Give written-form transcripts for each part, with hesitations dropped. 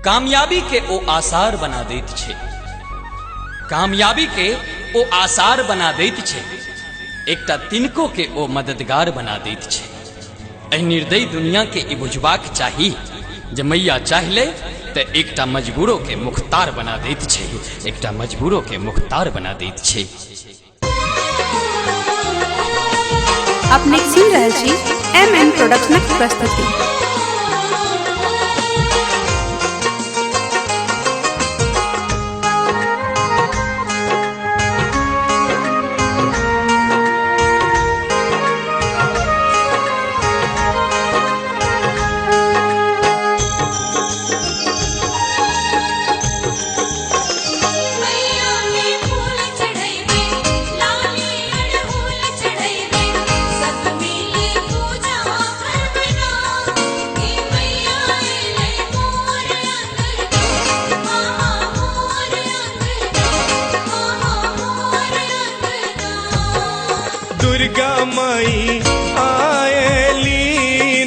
कामयाबी के ओ आसार बना दैत छै, कामयाबी के ओ आसार बना दैत छै, एकटा तिनको के ओ मददगार बना दैत छै। एहि निर्दयी दुनिया के ई बुझबाक चाही जे मैया चाहिले ते एकटा मजबूरो के मुख्तार बना दैत छै, एकटा मजबूरो के मुख्तार बना दैत छै। अपने सुन रहल छी MM प्रोडक्शनक प्रस्तुति। दुर्गा माई आएली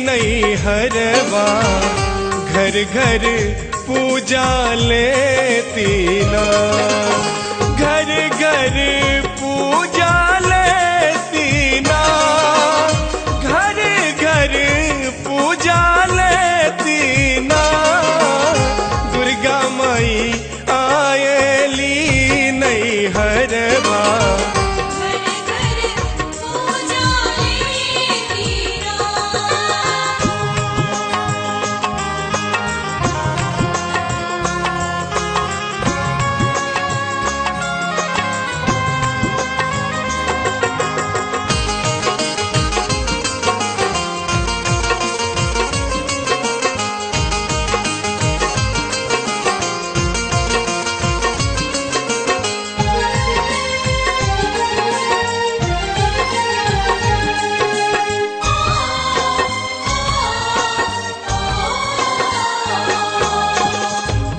नहीं हरवा, घर घर पूजा लेती ना, घर घर पूजा लेती ना, घर घर पूजा लेती ना। दुर्गा माई आएली नहीं हरवा,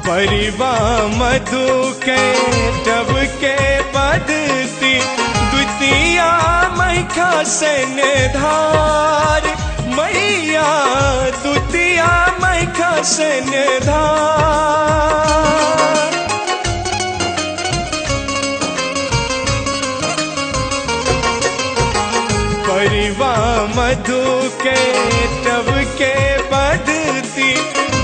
परिवा मधु के टब के बदती, द्वितीया मैखा सन धार, मैया द्वितीया मैखा सन धार। परिवा मधु के टब के बदती,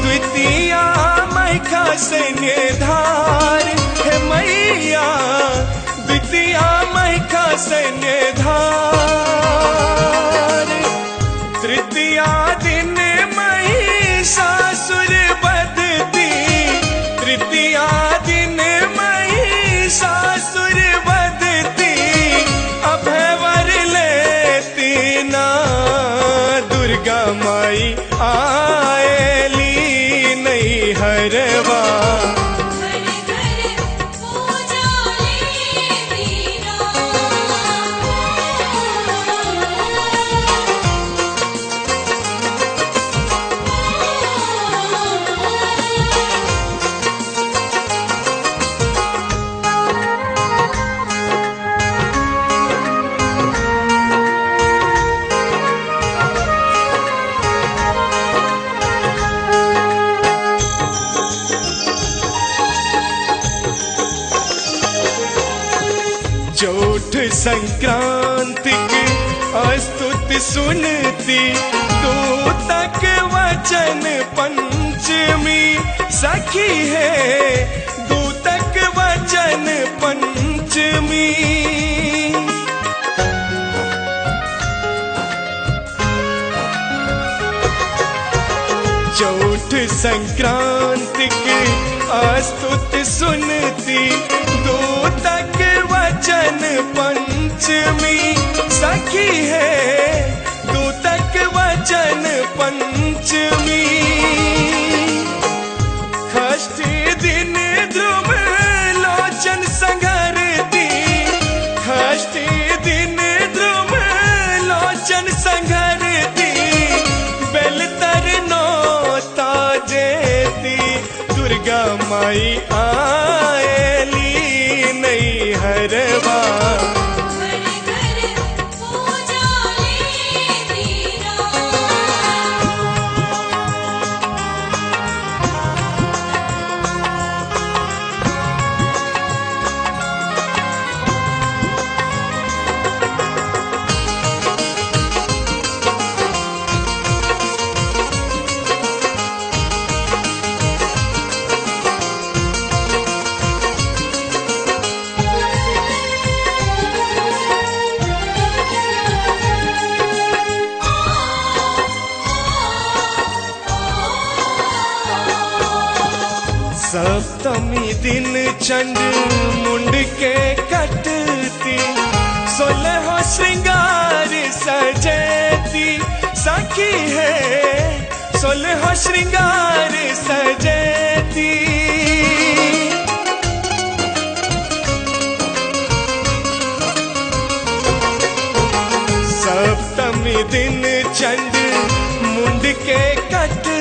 द्वितीया मैखा सन धार, हे मैया द्वितीया मैखा सन धार। तृतीया दिन महिषासुर बधती, तृतीया दिन महिषासुर बधती, अभयवर लेती ना। दुर्गा माई आएली नहीं हरवा, चौठ संक्रांति की स्तुति सुनती, दूतक वचन पंचमी सखी है, दूतक वचन पंचमी। चौठ संक्रांति की स्तुति सुनती, दूतक वचन पंचमी सखी है, दूतक वचन पंचमी। षष्ठी दिन ध्रुव लोचन संघरती, षष्ठी दिन ध्रुव लोचन संघरती, बेलतर नोता जेती। दुर्गा माई आएली नहीं हरवा, सप्तमी दिन चंड मुंड के कटती 16 श्रृंगार सजती सखी है 16 श्रृंगार सजती सप्तमी दिन चंड मुंड के कटती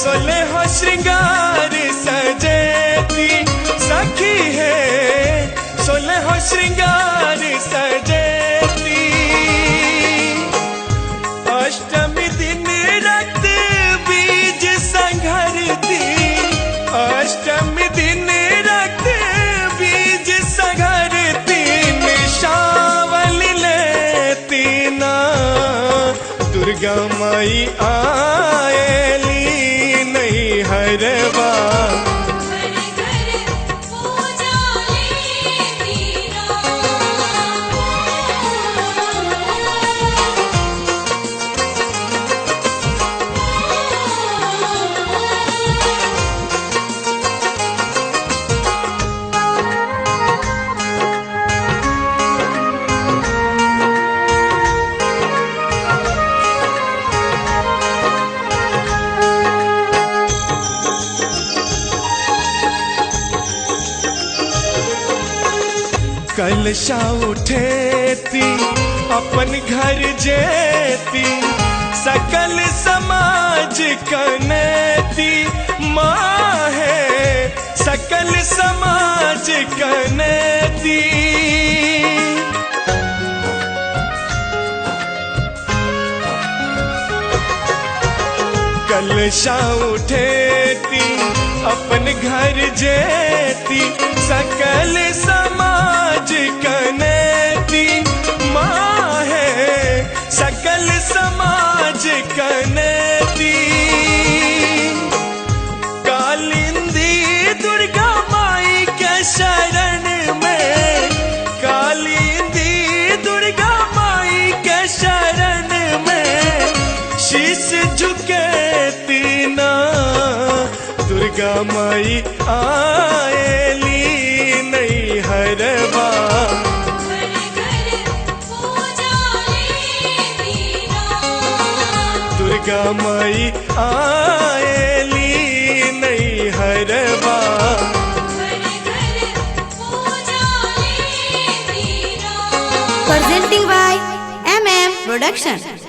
16 श्रृंगार सजती सखी है 16 श्रृंगार सजती अष्टमी दिन रक्त बीज संघरती अष्टमी दिन रक्त बीज संघरती निशावली लेती ना दुर्गा माई आएली नहीं हरवा कलशा उठेती अपन घर जेती सकल समाज कनेती माँ है सकल समाज कनेती कलशा उठेती अपन घर जेती सकल समाज कनेती माँ है सकल समाज कनेती कालिंदी दुर्गा माई के शरण में कालिंदी दुर्गा माई के शरण में शीश झुकेती ना दुर्गा माई आएली नहीं हरवा दुर्गा माई आएली नहीं हरवा presenting by MM Production.